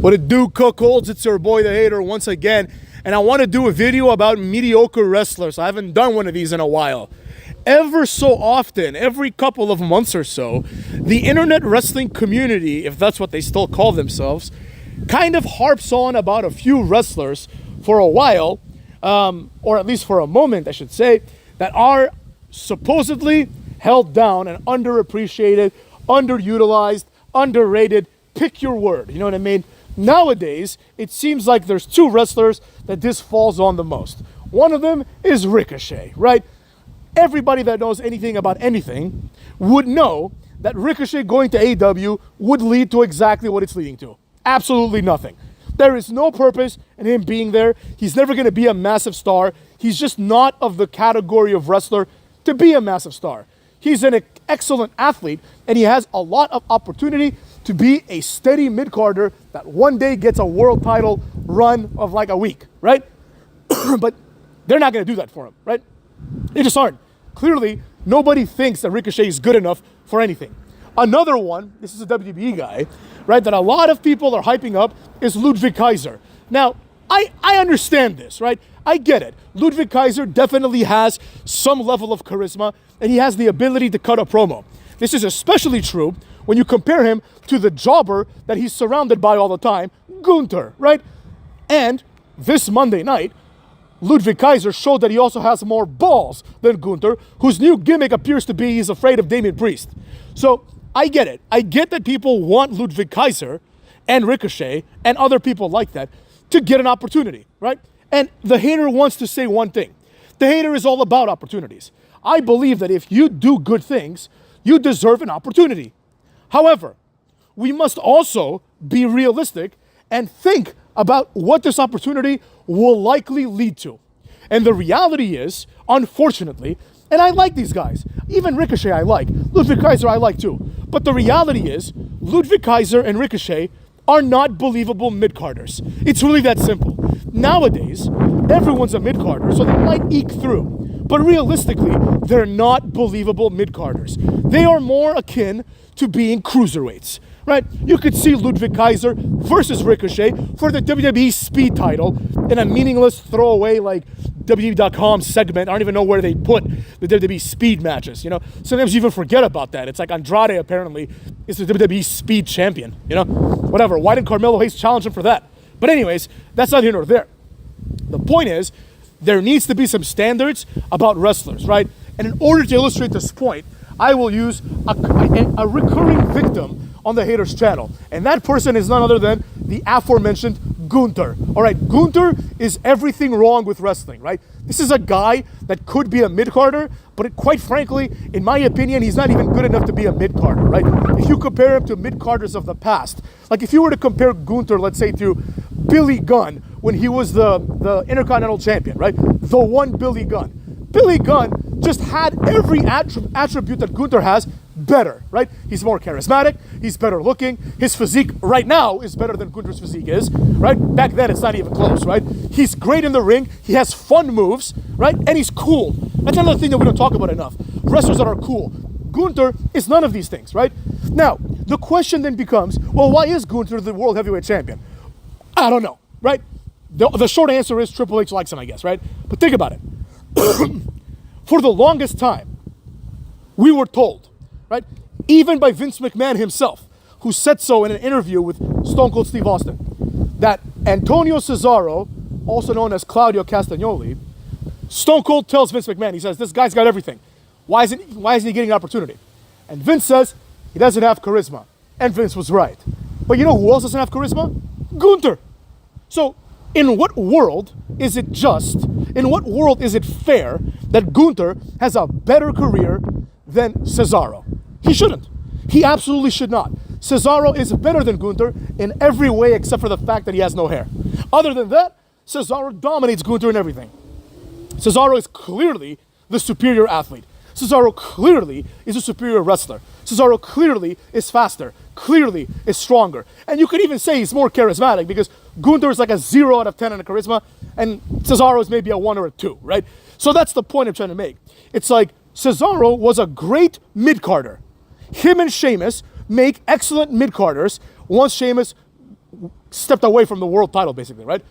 What it do, cuckolds? It's your boy, the Hater, once again. And I want to do a video about mediocre wrestlers. I haven't done one of these in a while. Ever so often, every couple of months or so, the internet wrestling community, if that's what they still call themselves, kind of harps on about a few wrestlers for a while, or at least for a moment, I should say, that are supposedly held down and underappreciated, underutilized, underrated. Pick your word, you know what I mean? Nowadays, it seems like there's two wrestlers that this falls on the most. One of them is Ricochet, right? Everybody that knows anything about anything would know that Ricochet going to AEW would lead to exactly what it's leading to. Absolutely nothing. There is no purpose in him being there. He's never going to be a massive star. He's just not of the category of wrestler to be a massive star. He's an excellent athlete, and he has a lot of opportunity to be a steady mid-carder that one day gets a world title run of like a week, right? But they're not going to do that for him, right? They just aren't. Clearly, nobody thinks that Ricochet is good enough for anything. Another one, this is a WWE guy, right, that a lot of people are hyping up is Ludvig Kaiser. Now, I understand this, right? I get it. Ludvig Kaiser definitely has some level of charisma, and he has the ability to cut a promo. This is especially true when you compare him to the jobber that he's surrounded by all the time, Gunther, right? And this Monday night, Ludvig Kaiser showed that he also has more balls than Gunther, whose new gimmick appears to be he's afraid of Damian Priest. So I get it. I get that people want Ludvig Kaiser and Ricochet and other people like that to get an opportunity, right? And the Hater wants to say one thing. The Hater is all about opportunities. I believe that if you do good things, you deserve an opportunity. However, we must also be realistic and think about what this opportunity will likely lead to. And the reality is, unfortunately, and I like these guys, even Ricochet I like, Ludvig Kaiser I like too, but the reality is, Ludvig Kaiser and Ricochet are not believable mid-carders. It's really that simple. Nowadays, everyone's a mid-carder, so they might eke through. But realistically, they're not believable mid-carders. They are more akin to being cruiserweights, right? You could see Ludvig Kaiser versus Ricochet for the WWE Speed title in a meaningless throwaway like WWE.com segment. I don't even know where they put the WWE Speed matches, you know? Sometimes you even forget about that. It's like Andrade apparently is the WWE Speed champion, you know? Whatever. Why did Carmelo Hayes challenge him for that? But anyways, that's not here nor there. The point is, there needs to be some standards about wrestlers, right? And in order to illustrate this point, I will use a recurring victim on the Haters channel. And that person is none other than the aforementioned Gunther. All right, Gunther is everything wrong with wrestling, right? This is a guy that could be a mid-carder, but quite frankly, in my opinion, he's not even good enough to be a mid-carder, right? If you compare him to mid-carders of the past, like if you were to compare Gunther, let's say, to Billy Gunn when he was the Intercontinental Champion, right? The one Billy Gunn. Billy Gunn just had every attribute that Gunther has better, right? He's more charismatic, he's better looking, his physique right now is better than Gunther's physique is, right? Back then it's not even close, right? He's great in the ring, he has fun moves, right? And he's cool. That's another thing that we don't talk about enough. Wrestlers that are cool. Gunther is none of these things, right? Now, the question then becomes, well, why is Gunther the World Heavyweight Champion? I don't know, right? The short answer is Triple H likes him, I guess, right? But think about it. For the longest time, we were told, right, even by Vince McMahon himself, who said so in an interview with Stone Cold Steve Austin, that Antonio Cesaro, also known as Claudio Castagnoli, Stone Cold tells Vince McMahon, he says, this guy's got everything. Why isn't he getting an opportunity? And Vince says, he doesn't have charisma. And Vince was right. But you know who else doesn't have charisma? Gunther. So, in what world is it fair that Gunther has a better career than Cesaro? He shouldn't. He absolutely should not. Cesaro is better than Gunther in every way except for the fact that he has no hair. Other than that, Cesaro dominates Gunther in everything. Cesaro is clearly the superior athlete. Cesaro clearly is a superior wrestler. Cesaro clearly is faster, clearly is stronger. And you could even say he's more charismatic because Gunther is like a 0 out of 10 in a charisma and Cesaro is maybe a 1 or a 2, right? So that's the point I'm trying to make. It's like Cesaro was a great mid-carder. Him and Sheamus make excellent mid-carders once Sheamus stepped away from the world title, basically, right?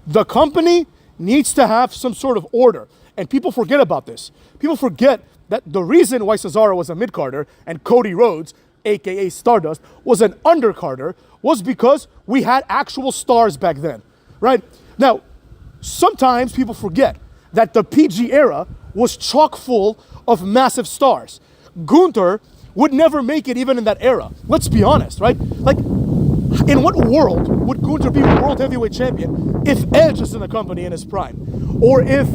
The company needs to have some sort of order. And people forget about this. People forget that the reason why Cesaro was a mid-carder and Cody Rhodes, aka Stardust, was an undercarder was because we had actual stars back then, right? Now, sometimes people forget that the PG era was chock full of massive stars. Gunther would never make it even in that era. Let's be honest, right? Like, in what world would Gunther be World Heavyweight Champion if Edge is in the company in his prime? Or if,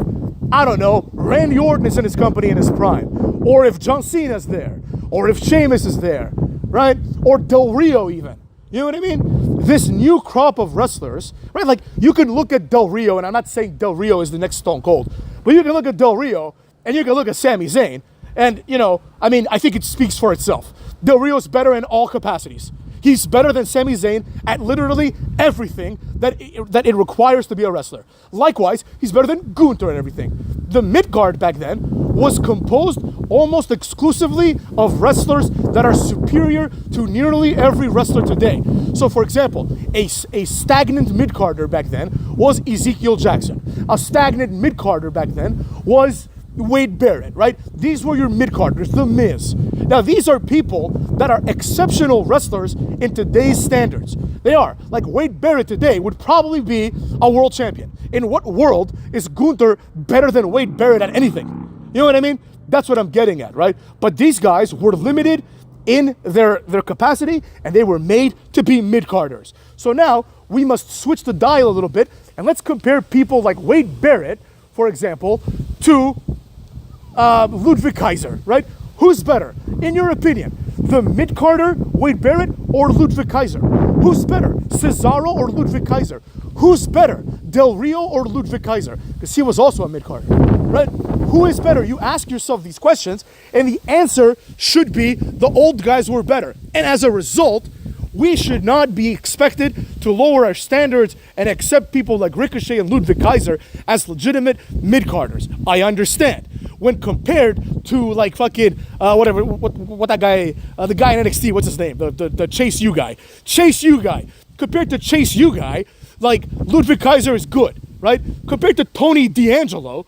I don't know, Randy Orton is in his company in his prime? Or if John Cena's there? Or if Sheamus is there, right? Or Del Rio even. You know what I mean? This new crop of wrestlers, right? Like, you can look at Del Rio, and I'm not saying Del Rio is the next Stone Cold, but you can look at Del Rio, and you can look at Sami Zayn, and, you know, I mean, I think it speaks for itself. Del Rio's better in all capacities. He's better than Sami Zayn at literally everything that it requires to be a wrestler. Likewise, he's better than Gunther and everything. The mid-card back then was composed almost exclusively of wrestlers that are superior to nearly every wrestler today. So, for example, a stagnant mid-carder back then was Ezekiel Jackson. A stagnant mid-carder back then was Wade Barrett, right? These were your mid-carders, The Miz. Now, these are people that are exceptional wrestlers in today's standards. They are. Like, Wade Barrett today would probably be a world champion. In what world is Gunther better than Wade Barrett at anything? You know what I mean? That's what I'm getting at, right? But these guys were limited in their capacity, and they were made to be mid-carders. So now, we must switch the dial a little bit, and let's compare people like Wade Barrett, for example, to Ludvig Kaiser, right? Who's better, in your opinion? The mid-carder, Wade Barrett, or Ludvig Kaiser? Who's better, Cesaro or Ludvig Kaiser? Who's better, Del Rio or Ludvig Kaiser? Because he was also a mid-carder, right? Who is better? You ask yourself these questions, and the answer should be the old guys were better. And as a result, we should not be expected to lower our standards and accept people like Ricochet and Ludvig Kaiser as legitimate mid-carders. I understand. When compared to like fucking whatever, what that guy, the guy in NXT, what's his name? The Chase U guy. Chase U guy. Compared to Chase U guy, like Ludvig Kaiser is good, right? Compared to Tony D'Angelo,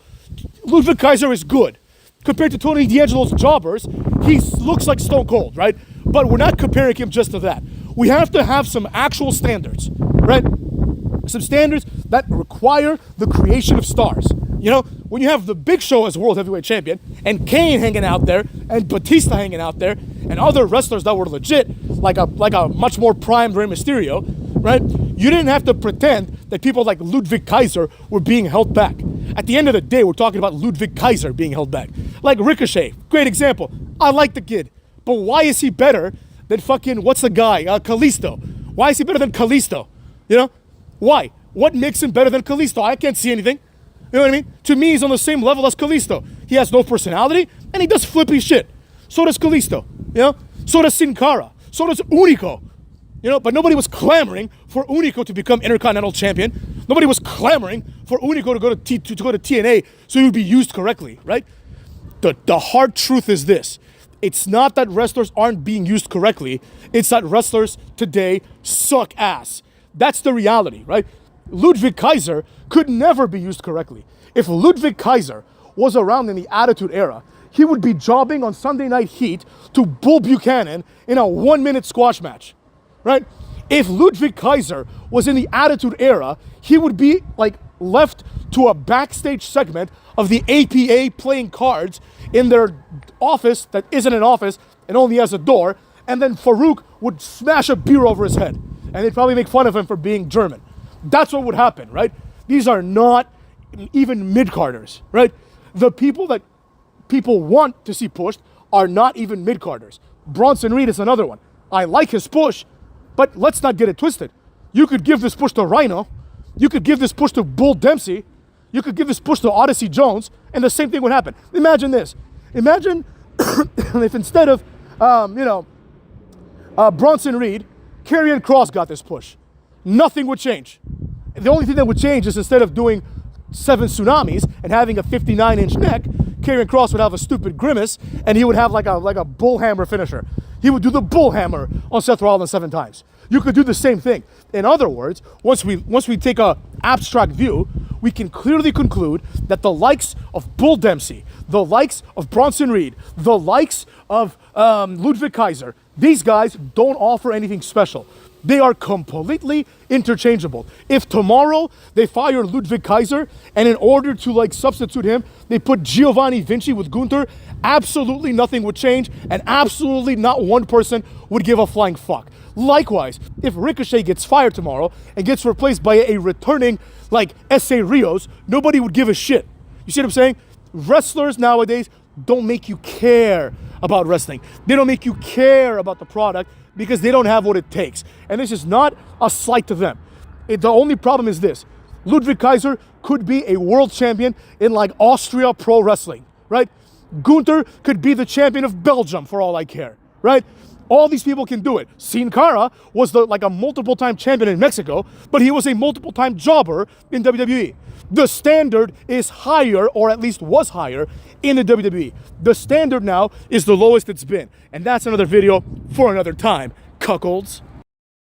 Ludvig Kaiser is good. Compared to Tony D'Angelo's jobbers, he looks like Stone Cold, right? But we're not comparing him just to that. We have to have some actual standards, right? Some standards that require the creation of stars. You know, when you have the Big Show as World Heavyweight Champion, and Kane hanging out there, and Batista hanging out there, and other wrestlers that were legit, like a much more primed Rey Mysterio, right? You didn't have to pretend that people like Ludvig Kaiser were being held back. At the end of the day, we're talking about Ludvig Kaiser being held back. Like Ricochet, great example. I like the kid, but why is he better than fucking, what's the guy, Kalisto? Why is he better than Kalisto? You know? Why? What makes him better than Kalisto? I can't see anything. You know what I mean? To me, he's on the same level as Kalisto. He has no personality, and he does flippy shit. So does Kalisto, you know? So does Sin Cara. So does Unico. You know, but nobody was clamoring for Unico to become Intercontinental Champion. Nobody was clamoring for Unico to go to TNA so he would be used correctly, right? The hard truth is this. It's not that wrestlers aren't being used correctly. It's that wrestlers today suck ass. That's the reality, right? Ludvig Kaiser could never be used correctly. If Ludvig Kaiser was around in the Attitude Era, he would be jobbing on Sunday Night Heat to Bull Buchanan in a 1-minute squash match, right? If Ludvig Kaiser was in the Attitude Era, he would be like left to a backstage segment of the APA playing cards in their office that isn't an office and only has a door, and then Farouk would smash a beer over his head, and they'd probably make fun of him for being German. That's what would happen, right? These are not even mid-carders, right? The people that people want to see pushed are not even mid-carders. Bronson Reed is another one. I like his push, but let's not get it twisted. You could give this push to Rhino. You could give this push to Bull Dempsey. You could give this push to Odyssey Jones, and the same thing would happen. Imagine this. Imagine if instead of, Bronson Reed, Karrion Kross got this push. Nothing would change. The only thing that would change is instead of doing 7 tsunamis and having a 59-inch neck, Karrion Kross would have a stupid grimace, and he would have like a bull hammer finisher. He would do the bull hammer on Seth Rollins 7 times. you could do the same thing. In other words, once we take a abstract view, we can clearly conclude that the likes of Bull Dempsey, the likes of Bronson Reed, the likes of Ludvig Kaiser, these guys don't offer anything special. They are completely interchangeable. If tomorrow they fire Ludvig Kaiser and in order to like substitute him, they put Giovanni Vinci with Gunther, absolutely nothing would change and absolutely not one person would give a flying fuck. Likewise, if Ricochet gets fired tomorrow and gets replaced by a returning like S.A. Rios, nobody would give a shit. You see what I'm saying? Wrestlers nowadays don't make you care about wrestling. They don't make you care about the product because they don't have what it takes. And this is not a slight to them. The only problem is this. Ludvig Kaiser could be a world champion in like Austria Pro Wrestling, right? Gunther could be the champion of Belgium for all I care, right? All these people can do it. Sin Cara was like a multiple-time champion in Mexico, but he was a multiple-time jobber in WWE. The standard is higher, or at least was higher, in the WWE. The standard now is the lowest it's been. And that's another video for another time, cuckolds.